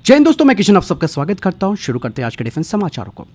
जय हिंद दोस्तों, मैं किशन आप सबका स्वागत करता हूं। शुरू करते हैं आज के डिफेंस समाचारों को।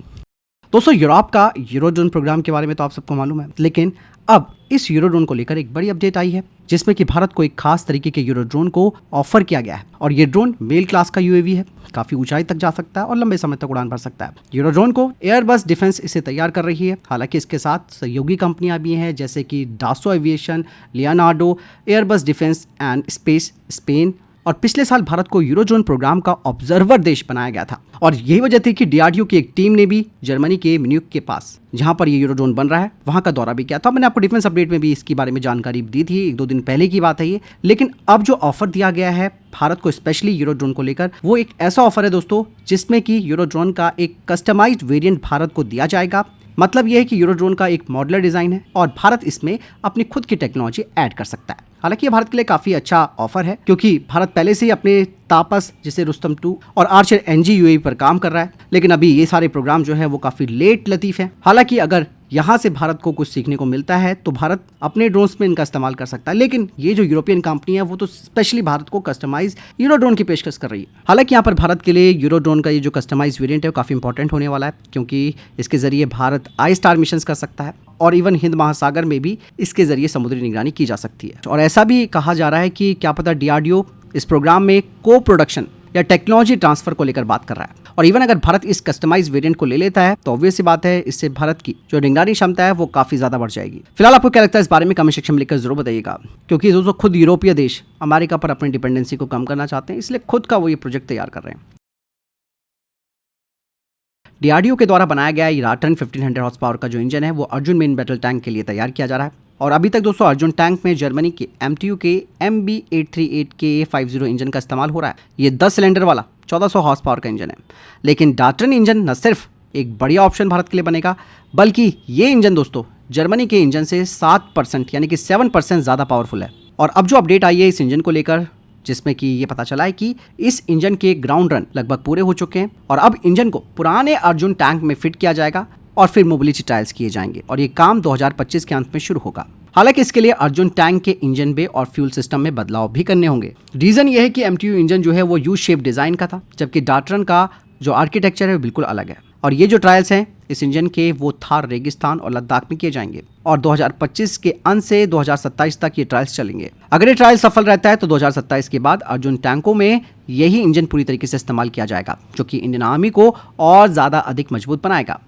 दोस्तों, यूरोप का यूरोड्रोन प्रोग्राम के बारे में तो आप सबको मालूम है, लेकिन अब इस यूरोड्रोन को लेकर एक बड़ी अपडेट आई है जिसमें कि भारत को एक खास तरीके के यूरोड्रोन को ऑफर किया गया है। और ये ड्रोन मेल क्लास का यूएवी है, काफी ऊंचाई तक जा सकता है और लंबे समय तक उड़ान भर सकता है। यूरोड्रोन को एयरबस डिफेंस इसे तैयार कर रही है। हालांकि इसके साथ सहयोगी कंपनियां भी हैं जैसे कि Dassault aviation, Leonardo, Airbus defence and space Spain. और पिछले साल भारत को यूरोड्रोन प्रोग्राम का ऑब्जर्वर देश बनाया गया था और यही वजह थी कि डीआरडीओ की एक टीम ने भी जर्मनी के म्यूनिख के पास, जहां पर ये यूरोड्रोन बन रहा है, वहां का दौरा भी किया था। मैंने आपको डिफेंस अपडेट में भी इसके बारे में जानकारी दी थी, 1-2 दिन पहले की बात है ये। लेकिन अब जो ऑफर दिया गया है भारत को स्पेशली यूरोड्रोन को लेकर, वो एक ऐसा ऑफर है दोस्तों जिसमें कि यूरोड्रोन का एक कस्टमाइज्ड वेरिएंट भारत को दिया जाएगा। मतलब यह है कि यूरोड्रोन का एक मॉडुलर डिजाइन है और भारत इसमें अपनी खुद की टेक्नोलॉजी ऐड कर सकता है। हालांकि ये भारत के लिए काफी अच्छा ऑफर है क्योंकि भारत पहले से ही अपने तापस, जिसे रुस्तम 2 और आर्चर एनजी यूएवी पर काम कर रहा है, लेकिन अभी ये सारे प्रोग्राम जो है वो काफी लेट लतीफ है। हालांकि अगर यहाँ से भारत को कुछ सीखने को मिलता है तो भारत अपने ड्रोन्स में इनका इस्तेमाल कर सकता है। लेकिन ये जो यूरोपियन कंपनी है वो तो स्पेशली भारत को कस्टमाइज यूरो ड्रोन की पेशकश कर रही है। हालांकि यहाँ पर भारत के लिए यूरो ड्रोन का ये जो कस्टमाइज वेरिएंट है वो काफी इंपॉर्टेंट होने वाला है क्योंकि इसके जरिए भारत आई स्टार मिशन कर सकता है और इवन हिंद महासागर में भी इसके जरिए समुद्री निगरानी की जा सकती है। और ऐसा भी कहा जा रहा है कि क्या पता डीआरडीओ इस प्रोग्राम में को प्रोडक्शन या टेक्नोलॉजी ट्रांसफर को लेकर बात कर रहा है। और इवन अगर भारत इस कस्टमाइज वेरिएंट को ले लेता है तो ऑब्वियस सी बात है, इससे भारत की जो निगरानी क्षमता है वो काफी ज्यादा बढ़ जाएगी। फिलहाल आपको क्या लगता है इस बारे में कमेंट सेक्शन में लिखकर जरूर बताइएगा, क्योंकि दोस्तों खुद यूरोपीय देश अमेरिका पर अपनी डिपेंडेंसी को कम करना चाहते हैं, इसलिए खुद का वो ये प्रोजेक्ट तैयार कर रहे हैं। डीआरडीओ के द्वारा बनाया गया ये राटन 1500 हॉर्स पावर का जो इंजन है वो अर्जुन मेन बैटल टैंक के लिए तैयार किया जा रहा है। और अभी तक दोस्तों अर्जुन टैंक में जर्मनी के MTU के MB838 के A50 इंजन का इस्तेमाल हो रहा है। ये 10 सिलेंडर वाला 1400 हॉर्स पावर का इंजन है। लेकिन डाटन इंजन न सिर्फ एक बढ़िया ऑप्शन भारत के लिए बनेगा, बल्कि ये इंजन दोस्तों जर्मनी के इंजन से 7% यानी कि 7% ज़्यादा पावरफुल है। और अब जो अपडेट आई है इस इंजन को लेकर, जिसमें कि ये पता चला है कि इस इंजन के ग्राउंड रन लगभग पूरे हो चुके हैं और अब इंजन को पुराने अर्जुन टैंक में फिट किया जाएगा और फिर मोबिलिटी ट्रायल्स किए जाएंगे और ये काम 2025 के अंत में शुरू होगा। हालांकि इसके लिए अर्जुन टैंक के इंजन बे और फ्यूल सिस्टम में बदलाव भी करने होंगे। रीजन ये है कि MTU इंजन जो है वो यू शेप डिजाइन का था, जबकि डाटरन का जो आर्किटेक्चर है वो बिल्कुल अलग है। और ये जो ट्रायल्स हैं इस इंजन के वो थार रेगिस्तान और लद्दाख में किए जाएंगे और 2025 के अंत से 2027 तक ये ट्रायल्स चलेंगे। अगर ये ट्रायल सफल रहता है तो 2027 के बाद अर्जुन टैंकों में यही इंजन पूरी तरीके से इस्तेमाल किया जाएगा, जो कि इंडियन आर्मी को और ज्यादा अधिक मजबूत बनाएगा।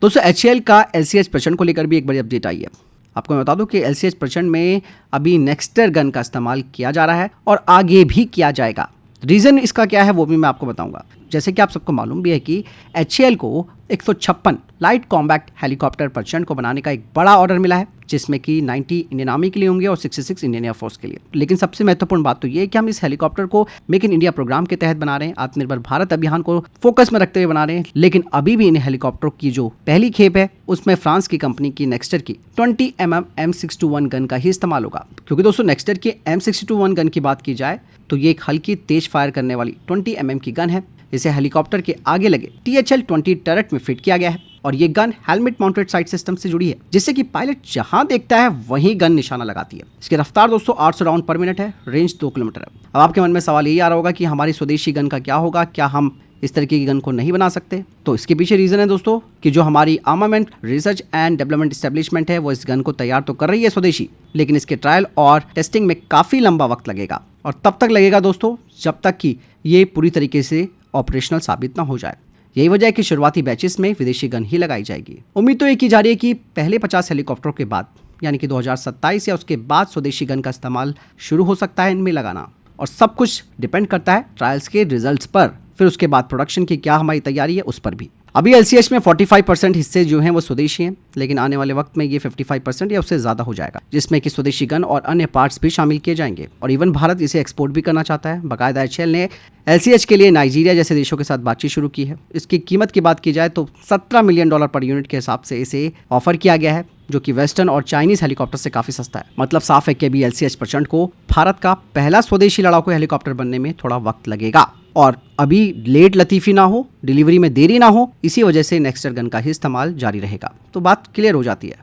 दोस्तों HAL का LCH प्रचंड को लेकर भी एक बड़ी अपडेट आई है। आपको मैं बता दूं कि LCH प्रचंड में अभी नेक्स्टर गन का इस्तेमाल किया जा रहा है और आगे भी किया जाएगा। रीज़न इसका क्या है वो भी मैं आपको बताऊंगा। जैसे कि आप सबको मालूम भी है कि HAL को 156 लाइट कॉम्बैक्ट हेलीकॉप्टर प्रचंड को बनाने का एक बड़ा ऑर्डर मिला है, जिसमें कि 90 इंडियन आर्मी के लिए होंगे और 66 इंडियन एयरफोर्स के लिए। लेकिन सबसे महत्वपूर्ण बात तो ये है कि हम इस हेलीकॉप्टर को मेक इन इंडिया प्रोग्राम के तहत बना रहे हैं, आत्मनिर्भर भारत अभियान को फोकस में रखते हुए बना रहे हैं। लेकिन अभी भी इन हेलीकॉप्टरों की जो पहली खेप है उसमें फ्रांस की कंपनी की नेक्स्टर की 20 mm M621 गन का ही इस्तेमाल होगा। क्योंकि दोस्तों नेक्स्टर की M621 गन की बात की जाए तो ये एक हल्की तेज फायर करने वाली 20 mm की गन है। इसे हेलीकॉप्टर के आगे लगे THL-20 टर्रेट में फिट किया गया है और ये gun helmet mounted site system से जुड़ी है, जिससे कि पायलट जहां देखता है वहीं गन निशाना लगाती है। इसकी रफ्तार दोस्तों 800 राउंड पर मिनट है, रेंज 2 किलोमीटर है। अब आपके मन में सवाल ये आ रहा होगा कि हमारी स्वदेशी गन का क्या होगा, क्या हम इस तरीके की गन को नहीं बना सकते? तो इसके पीछे रीजन है दोस्तों कि जो हमारी armament research and development establishment है वो इस गन को तैयार तो कर रही है स्वदेशी, लेकिन इसके ट्रायल और टेस्टिंग में काफी लंबा वक्त लगेगा और तब तक लगेगा दोस्तों जब तक कि ये पूरी तरीके से ऑपरेशनल साबित ना हो जाए। यही वजह है कि शुरुआती बैचेस में विदेशी गन ही लगाई जाएगी। उम्मीद तो ये की जा रही है कि पहले 50 हेलीकॉप्टरों के बाद यानी कि 2027 या उसके बाद स्वदेशी गन का इस्तेमाल शुरू हो सकता है इनमें लगाना। और सब कुछ डिपेंड करता है ट्रायल्स के रिजल्ट्स पर, फिर उसके बाद प्रोडक्शन की क्या हमारी तैयारी है उस पर भी। अभी LCH में 45% हिस्से जो हैं वो स्वदेशी हैं, लेकिन आने वाले वक्त में ये 55% या उससे ज़्यादा हो जाएगा, जिसमें कि स्वदेशी गन और अन्य पार्ट्स भी शामिल किए जाएंगे। और इवन भारत इसे एक्सपोर्ट भी करना चाहता है। बाकायदा HAL ने LCH के लिए नाइजीरिया जैसे देशों के साथ बातचीत शुरू की है। इसकी कीमत की बात की जाए तो $17 मिलियन पर यूनिट के हिसाब से इसे ऑफर किया गया है, जो कि वेस्टर्न और चाइनीज हेलीकॉप्टर से काफी सस्ता है। मतलब साफ है कि अभी LCH प्रचंड को भारत का पहला स्वदेशी लड़ाकू हेलीकॉप्टर बनने में थोड़ा वक्त लगेगा और अभी लेट लतीफी ना हो, डिलीवरी में देरी ना हो, इसी वजह से नेक्स्टर गन का ही इस्तेमाल जारी रहेगा। तो बात क्लियर हो जाती है।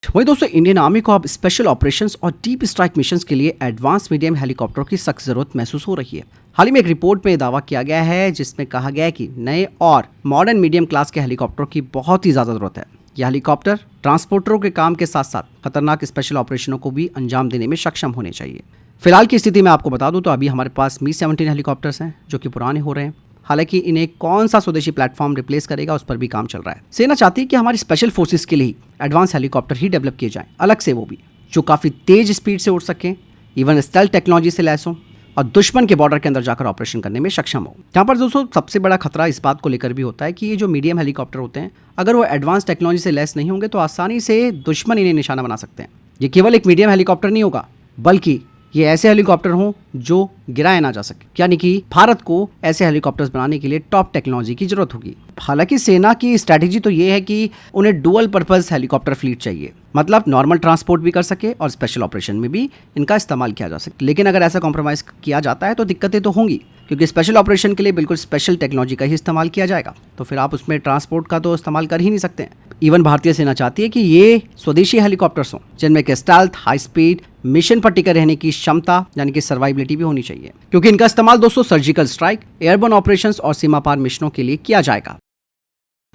वही दोस्तों, इंडियन आर्मी को अब स्पेशल ऑपरेशंस और डीप स्ट्राइक मिशंस के लिए एडवांस मीडियम हेलीकॉप्टरों की सख्त जरूरत महसूस हो रही है। हाल ही में एक रिपोर्ट में दावा किया गया है जिसमें कहा गया है कि नए और मॉडर्न मीडियम क्लास के हेलीकॉप्टरों की बहुत ही ज़्यादा ज़रूरत है। यह हेलीकॉप्टर ट्रांसपोर्टरों के काम के साथ साथ खतरनाक स्पेशल ऑपरेशनों को भी अंजाम देने में सक्षम होने चाहिए। फिलहाल की स्थिति में आपको बता दूं तो अभी हमारे पास मी-17 हेलीकॉप्टर्स हैं जो कि पुराने हो रहे हैं। हालांकि इन्हें कौन सा स्वदेशी प्लेटफॉर्म रिप्लेस करेगा उस पर भी काम चल रहा है। सेना चाहती है कि हमारी स्पेशल फोर्सेस के लिए ही एडवांस हेलीकॉप्टर ही डेवलप किए जाएं, अलग से वो भी, जो काफ़ी तेज स्पीड से उड़ सकें, इवन स्टेल्थ टेक्नोलॉजी से लैस हों और दुश्मन के बॉर्डर के अंदर जाकर ऑपरेशन करने में सक्षम हो। यहाँ पर दोस्तों सबसे बड़ा खतरा इस बात को लेकर भी होता है कि ये जो मीडियम हेलीकॉप्टर होते हैं, अगर वो एडवांस टेक्नोलॉजी से लैस नहीं होंगे तो आसानी से दुश्मन इन्हें निशाना बना सकते हैं। ये केवल एक मीडियम हेलीकॉप्टर नहीं होगा, बल्कि ये ऐसे हेलीकॉप्टर हों जो गिराए ना जा सके, यानी कि भारत को ऐसे हेलीकॉप्टर्स बनाने के लिए टॉप टेक्नोलॉजी की जरूरत होगी। हालांकि सेना की स्ट्रैटेजी तो ये है कि उन्हें डुअल पर्पस हेलीकॉप्टर फ्लीट चाहिए, मतलब नॉर्मल ट्रांसपोर्ट भी कर सके और स्पेशल ऑपरेशन में भी इनका इस्तेमाल किया जा सके। लेकिन अगर ऐसा कॉम्प्रोमाइज़ किया जाता है तो दिक्कतें तो होंगी, क्योंकि स्पेशल ऑपरेशन के लिए बिल्कुल स्पेशल टेक्नोलॉजी का ही इस्तेमाल किया जाएगा, तो फिर आप उसमें ट्रांसपोर्ट का तो इस्तेमाल कर ही नहीं सकते हैं। इवन भारतीय सेना चाहती है कि ये स्वदेशी हेलीकॉप्टर्स हों जिनमें कि स्टेल्थ, हाई स्पीड, मिशन पर टिके रहने की क्षमता यानी कि सर्वाइबिलिटी भी होनी चाहिए, क्योंकि इनका इस्तेमाल दोस्तों सर्जिकल स्ट्राइक, एयरबोर्न ऑपरेशंस और सीमा पार मिशनों के लिए किया जाएगा।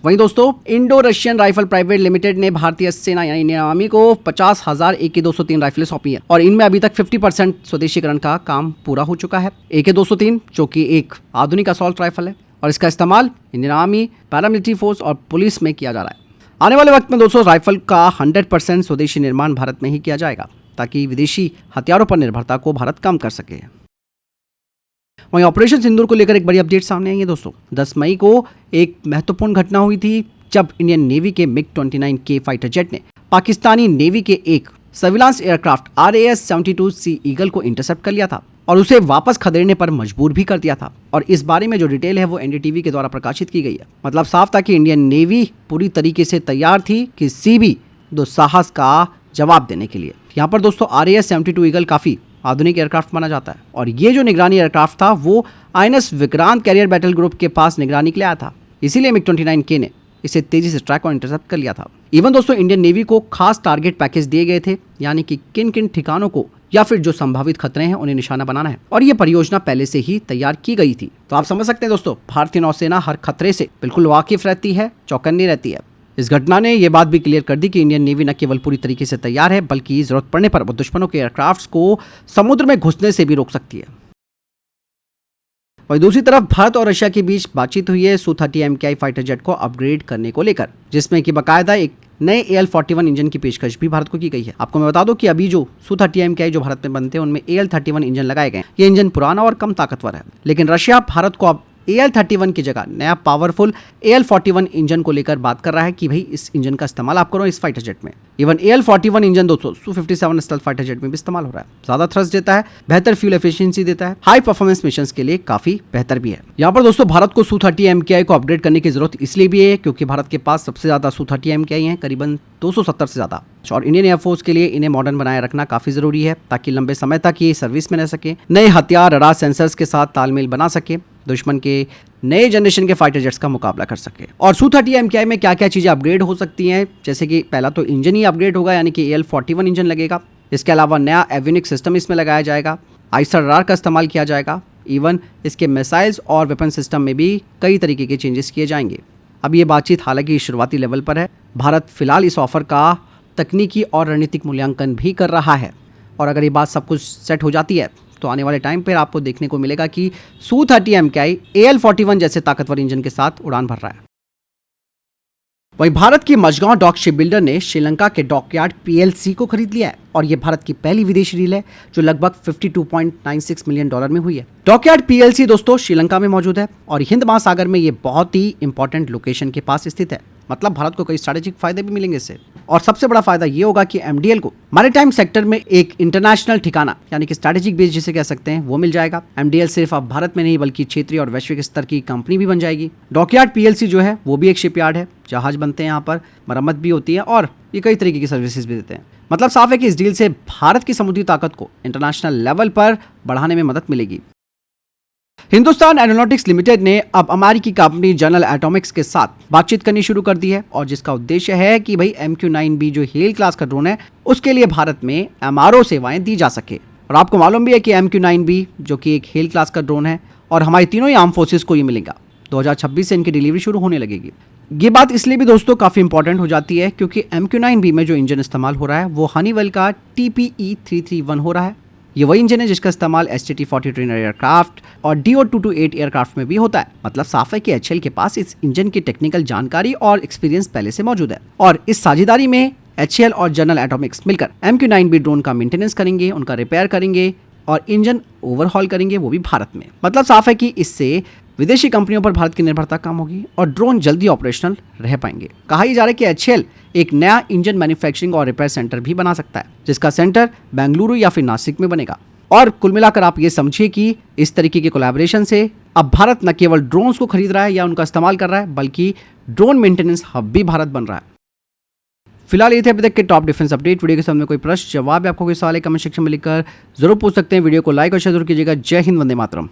वहीं दोस्तों, Indo Russian rifle private limited ने भारतीय सेना यानी इंडियन आर्मी को 50,000 AK-203 राइफलें सौंपी है और इनमें अभी तक 50% स्वदेशीकरण का काम पूरा हो चुका है। AK-203 जो कि एक आधुनिक असॉल्ट राइफल है और इसका इस्तेमाल इंडियन आर्मी, पैरामिलिट्री फोर्स और पुलिस में किया जा रहा है। आने वाले वक्त में दोस्तों राइफल का 100% स्वदेशी निर्माण भारत में ही किया जाएगा, ताकि विदेशी हथियारों पर निर्भरता को भारत कम कर सके। वहीं ऑपरेशन सिंदूर को लेकर एक बड़ी अपडेट सामने आई है दोस्तों। 10 मई को एक महत्वपूर्ण घटना हुई थी जब इंडियन नेवी के MiG-29K फाइटर जेट ने पाकिस्तानी नेवी के एक सर्विलांस एयरक्राफ्ट RAS-72C ईगल को इंटरसेप्ट कर लिया था और उसे वापस खदेड़ने पर मजबूर भी कर दिया था। और इस बारे में जो डिटेल है वो NDTV के द्वारा प्रकाशित की गई है। मतलब साफ था कि इंडियन नेवी पूरी तरीके से तैयार थी किसी भी दुस्साहस का जवाब देने के लिए। यहाँ पर दोस्तों RAS-72 ईगल काफ़ी आधुनिक एयरक्राफ्ट माना जाता है और ये जो निगरानी एयरक्राफ्ट था वो INS Vikrant carrier battle group के पास निगरानी के लिए आया था, इसीलिए MiG-29K ने इसे तेजी से ट्रैक और इंटरसेप्ट कर लिया था। इवन दोस्तों इंडियन नेवी को खास टारगेट पैकेज दिए गए थे, यानी कि किन किन ठिकानों को या फिर जो संभावित खतरे हैं उन्हें निशाना बनाना है, और ये परियोजना पहले से ही तैयार की गई थी। तो आप समझ सकते हैं दोस्तों, भारतीय नौसेना हर खतरे से बिल्कुल वाकिफ रहती है, चौकन्नी रहती है। इस घटना ने यह बात भी क्लियर कर दी कि इंडियन नेवी न केवल पूरी तरीके से तैयार है, बल्कि जरूरत पड़ने पर वो दुश्मनों के एयरक्राफ्ट्स को समुद्र में घुसने से भी रोक सकती है। वहीं दूसरी तरफ भारत और रशिया के बीच बातचीत हुई है Su-30 MKI फाइटर जेट को अपग्रेड करने को लेकर, जिसमें कि बाकायदा एक नए AL-41 इंजन की पेशकश भी भारत को की गई है। आपको मैं बता दूं कि अभी जो Su-30 MKI जो भारत में बनते हैं उनमें AL-31 इंजन लगाए गए हैं। ये इंजन पुराना और कम ताकतवर है, लेकिन रशिया भारत को अब AL-31 की जगह नया पावरफुल AL-41 इंजन को लेकर बात कर रहा है कि भाई इस इंजन का इस्तेमाल आप करो इस फाइटर जेट में। इवन AL-41 इंजन दोस्तों Su-57 स्टेल्थ फाइटर जेट में भी इस्तेमाल हो रहा है। ज्यादा थ्रस्ट देता है, बेहतर फ्यूल एफिशिएंसी देता है, हाई परफॉर्मेंस मिशंस के लिए काफी बेहतर भी है। यहाँ पर दोस्तों भारत को Su-30 MKI को अपग्रेड करने की जरूरत इसलिए भी है क्योंकि भारत के पास सबसे ज्यादा Su-30 MKI हैं, करीबन 270 से ज्यादा, और इंडियन एयरफोर्स के लिए इन्हें मॉडर्न बनाए रखना काफी जरूरी है ताकि लंबे समय तक ये सर्विस में रह सके, नए हथियार, रडार, सेंसर्स के साथ तालमेल बना सके, दुश्मन के नए जनरेशन के फाइटर जेट्स का मुकाबला कर सके। और Su-30 MKI में क्या क्या चीजें अपग्रेड हो सकती हैं, जैसे कि पहला तो इंजन ही अपग्रेड होगा, यानी कि AL-41 इंजन लगेगा। इसके अलावा नया एवियोनिक्स सिस्टम इसमें लगाया जाएगा, आइसर रडार का इस्तेमाल किया जाएगा। इवन इसके मिसाइल्स और वेपन सिस्टम में भी कई तरीके के चेंजेस किए जाएंगे। अब ये बातचीत हालांकि शुरुआती लेवल पर है। भारत फिलहाल इस ऑफर का तकनीकी और रणनीतिक मूल्यांकन भी कर रहा है, और अगर ये बात सब कुछ सेट हो जाती है तो आने वाले टाइम पर आपको देखने को मिलेगा कि Su-30 MKI AL-41 जैसे ताकतवर इंजन के साथ उड़ान भर रहा है। वहीं भारत की मझगांव डॉक शिप बिल्डर ने श्रीलंका के डॉकयार्ड PLC को खरीद लिया है, और यह भारत की पहली विदेशी डील है जो लगभग $52.96 मिलियन में हुई है। डॉकयार्ड PLC दोस्तों श्रीलंका में मौजूद है और हिंद महासागर में ये बहुत ही इंपॉर्टेंट लोकेशन के पास स्थित है। मतलब भारत को कई स्ट्रैटेजिक फायदे भी मिलेंगे इससे, और सबसे बड़ा फायदा ये होगा कि MDL को मैरीटाइम सेक्टर में एक इंटरनेशनल ठिकाना यानी कि स्ट्रैटेजिक बेस जिसे कह सकते हैं वो मिल जाएगा। MDL सिर्फ अब भारत में नहीं बल्कि क्षेत्रीय और वैश्विक स्तर की कंपनी भी बन जाएगी। डॉकयार्ड PLC जो है वो भी एक शिपयार्ड है, जहाज बनते हैं यहाँ पर, मरम्मत भी होती है और ये कई तरीके की सर्विसेज भी देते हैं। मतलब साफ है कि इस डील से भारत की समुद्री ताकत को इंटरनेशनल लेवल पर बढ़ाने में मदद मिलेगी। हिंदुस्तान एरोनॉटिक्स लिमिटेड ने अब अमेरिकी कंपनी जनरल एटॉमिक्स के साथ बातचीत करनी शुरू कर दी है और जिसका उद्देश्य है कि भाई MQ-9B जो हेल क्लास का ड्रोन है उसके लिए भारत में MRO सेवाएं दी जा सके। और आपको मालूम भी है कि MQ-9B जो कि एक हेल क्लास का ड्रोन है और हमारी तीनों ही आर्म फोर्सेस को ये मिलेगा। 2026 से इनकी डिलीवरी शुरू होने लगेगी। ये बात इसलिए भी दोस्तों काफ़ी इंपॉर्टेंट हो जाती है क्योंकि MQ-9B में जो इंजन इस्तेमाल हो रहा है वो हनीवेल का TPE-331 हो रहा है। ये वही इंजन है जिसका इस्तेमाल STT-40 ट्रेनर एयरक्राफ्ट और DO-228 एयरक्राफ्ट में भी होता है। मतलब साफ है कि HAL के पास इस इंजन की टेक्निकल जानकारी और एक्सपीरियंस पहले से मौजूद है और इस साझेदारी में HAL और जनरल एटॉमिक्स मिलकर MQ-9B ड्रोन का मेंटेनेंस करेंगे, उनका रिपेयर करेंगे और इंजन ओवरहॉल करेंगे, वो भी भारत में। मतलब साफ है कि इससे विदेशी कंपनियों पर भारत की निर्भरता कम होगी और ड्रोन जल्दी ऑपरेशनल रह पाएंगे। कहा ही जा रहा है कि HAL एक नया इंजन मैन्युफैक्चरिंग और रिपेयर सेंटर भी बना सकता है जिसका सेंटर बेंगलुरु या फिर नासिक में बनेगा। और कुल मिलाकर आप ये समझिए कि इस तरीके के कोलैबोरेशन से अब भारत न केवल ड्रोन्स को खरीद रहा है या उनका इस्तेमाल कर रहा है बल्कि ड्रोन मेंटेनेंस हब भी भारत बन रहा है। फिलहाल ये थे अभी तक के टॉप डिफेंस अपडेट। वीडियो के सामने कोई प्रश्न जवाब या आपको कोई सवाल है कमेंट सेक्शन में लिखकर जरूर पूछ सकते हैं। वीडियो को लाइक और शेयर जरूर कीजिएगा। जय हिंद, वंदे मातरम।